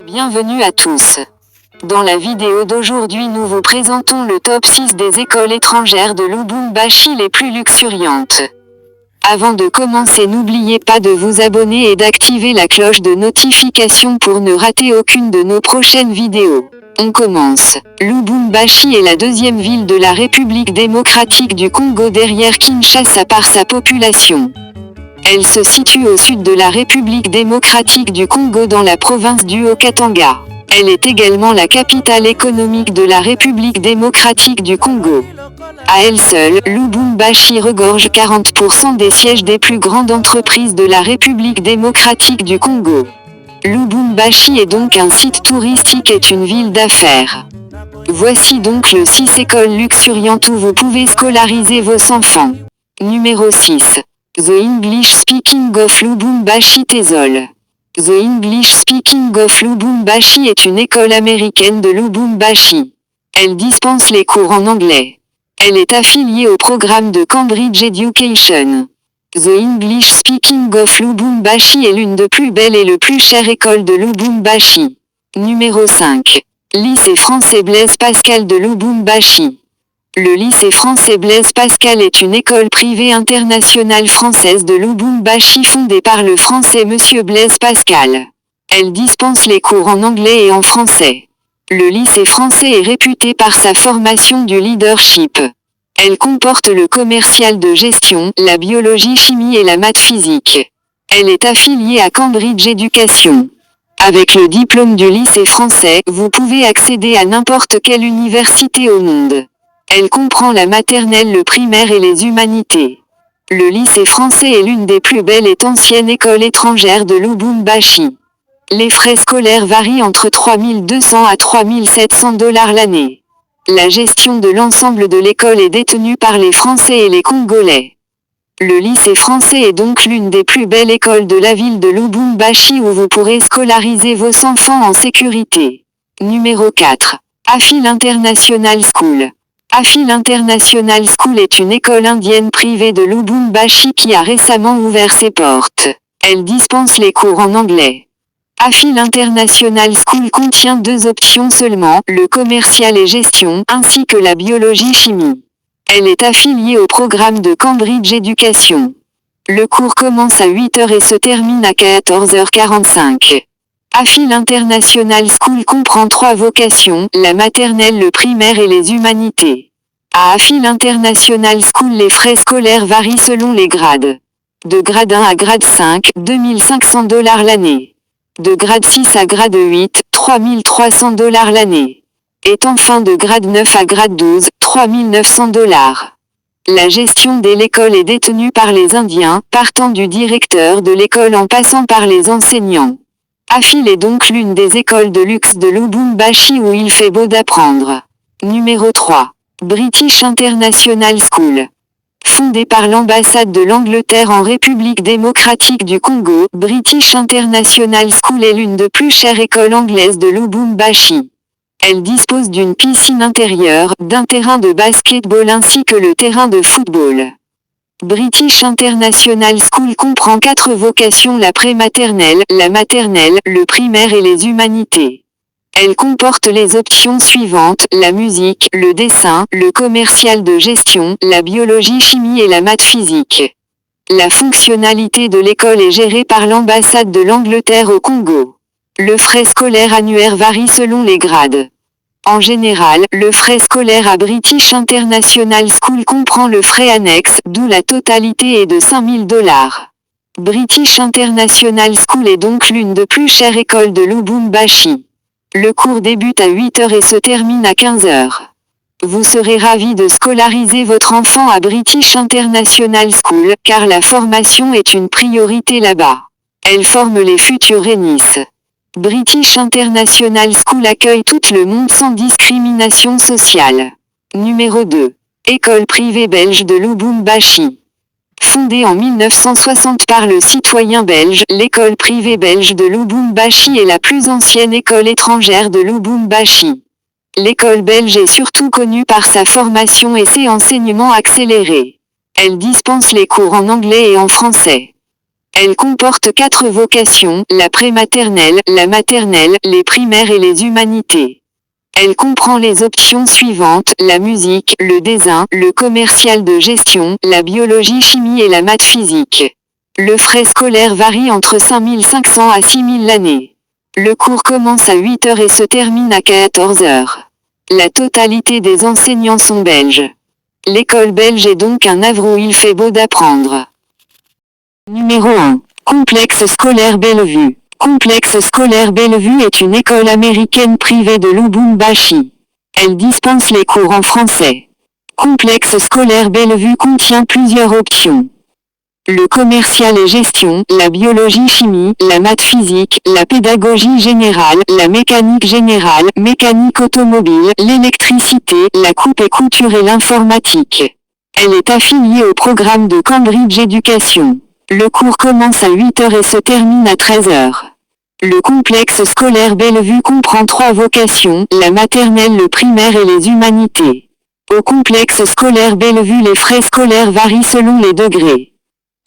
Bienvenue à tous. Dans la vidéo d'aujourd'hui nous vous présentons le top 6 des écoles étrangères de Lubumbashi les plus luxuriantes. Avant de commencer, n'oubliez pas de vous abonner et d'activer la cloche de notification pour ne rater aucune de nos prochaines vidéos. On commence. Lubumbashi est la deuxième ville de la République démocratique du Congo derrière Kinshasa par sa population. Elle se situe au sud de la République démocratique du Congo dans la province du Haut-Katanga. Elle est également la capitale économique de la République démocratique du Congo. À elle seule, Lubumbashi regorge 40% des sièges des plus grandes entreprises de la République démocratique du Congo. Lubumbashi est donc un site touristique et une ville d'affaires. Voici donc le 6 écoles luxuriantes où vous pouvez scolariser vos enfants. Numéro 6. The English Speaking of Lubumbashi TESOL. The English Speaking of Lubumbashi est une école américaine de Lubumbashi. Elle dispense les cours en anglais. Elle est affiliée au programme de Cambridge Education. The English Speaking of Lubumbashi est l'une des plus belles et le plus chères écoles de Lubumbashi. Numéro 5. Lycée français Blaise Pascal de Lubumbashi. Le lycée français Blaise Pascal est une école privée internationale française de Lubumbashi fondée par le français Monsieur Blaise Pascal. Elle dispense les cours en anglais et en français. Le lycée français est réputé par sa formation du leadership. Elle comporte le commercial de gestion, la biologie, chimie et la maths physique. Elle est affiliée à Cambridge Education. Avec le diplôme du lycée français, vous pouvez accéder à n'importe quelle université au monde. Elle comprend la maternelle, le primaire et les humanités. Le lycée français est l'une des plus belles et anciennes écoles étrangères de Lubumbashi. Les frais scolaires varient entre 3 200 à 3 700 $ l'année. La gestion de l'ensemble de l'école est détenue par les Français et les Congolais. Le lycée français est donc l'une des plus belles écoles de la ville de Lubumbashi où vous pourrez scolariser vos enfants en sécurité. Numéro 4. Afil International School. Afil International School est une école indienne privée de Lubumbashi qui a récemment ouvert ses portes. Elle dispense les cours en anglais. Afil International School contient 2 options seulement, le commercial et gestion, ainsi que la biologie-chimie. Elle est affiliée au programme de Cambridge Education. Le cours commence à 8 h et se termine à 14h45. Afil International School comprend 3 vocations, la maternelle, le primaire et les humanités. À Afil International School, les frais scolaires varient selon les grades. De grade 1 à grade 5, 2500 $ l'année. De grade 6 à grade 8, 3300 $ l'année. Et enfin de grade 9 à grade 12, 3900 $. La gestion de l'école est détenue par les Indiens, partant du directeur de l'école en passant par les enseignants. Afil est donc l'une des écoles de luxe de Lubumbashi où il fait beau d'apprendre. Numéro 3. British International School. Fondée par l'ambassade de l'Angleterre en République démocratique du Congo, British International School est l'une des plus chères écoles anglaises de Lubumbashi. Elle dispose d'une piscine intérieure, d'un terrain de basketball ainsi que le terrain de football. British International School comprend 4 vocations, la pré-maternelle, la maternelle, le primaire et les humanités. Elle comporte les options suivantes, la musique, le dessin, le commercial de gestion, la biologie, chimie et la maths physique. La fonctionnalité de l'école est gérée par l'ambassade de l'Angleterre au Congo. Le frais scolaire annuaire varie selon les grades. En général, le frais scolaire à British International School comprend le frais annexe, d'où la totalité est de 5 000 $. British International School est donc l'une des plus chères écoles de Lubumbashi. Le cours débute à 8 h et se termine à 15 h. Vous serez ravis de scolariser votre enfant à British International School, car la formation est une priorité là-bas. Elle forme les futurs Nice. British International School accueille tout le monde sans discrimination sociale. Numéro 2. École privée belge de Lubumbashi. Fondée en 1960 par le citoyen belge, l'école privée belge de Lubumbashi est la plus ancienne école étrangère de Lubumbashi. L'école belge est surtout connue par sa formation et ses enseignements accélérés. Elle dispense les cours en anglais et en français. Elle comporte 4 vocations, la prématernelle, la maternelle, les primaires et les humanités. Elle comprend les options suivantes, la musique, le dessin, le commercial de gestion, la biologie, chimie et la maths physique. Le frais scolaire varie entre 5 500 à 6 000 l'année. Le cours commence à 8 heures et se termine à 14 heures. La totalité des enseignants sont belges. L'école belge est donc un havre où il fait beau d'apprendre. Numéro 1. Complexe scolaire Bellevue. Complexe scolaire Bellevue est une école américaine privée de Lubumbashi. Elle dispense les cours en français. Complexe scolaire Bellevue contient plusieurs options. Le commercial et gestion, la biologie chimie, la maths physique, la pédagogie générale, la mécanique générale, mécanique automobile, l'électricité, la coupe et couture et l'informatique. Elle est affiliée au programme de Cambridge Education. Le cours commence à 8 heures et se termine à 13 heures. Le complexe scolaire Bellevue comprend 3 vocations, la maternelle, le primaire et les humanités. Au complexe scolaire Bellevue, les frais scolaires varient selon les degrés.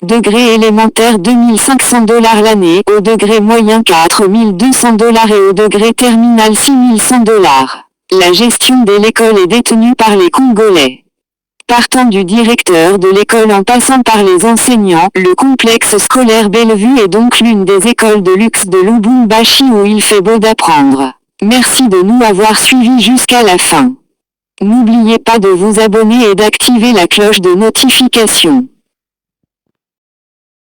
Degré élémentaire $2 500 l'année, au degré moyen $4 200 et au degré terminal $6 100. La gestion de l'école est détenue par les Congolais. Partant du directeur de l'école en passant par les enseignants, le complexe scolaire Bellevue est donc l'une des écoles de luxe de Lubumbashi où il fait beau d'apprendre. Merci de nous avoir suivis jusqu'à la fin. N'oubliez pas de vous abonner et d'activer la cloche de notification.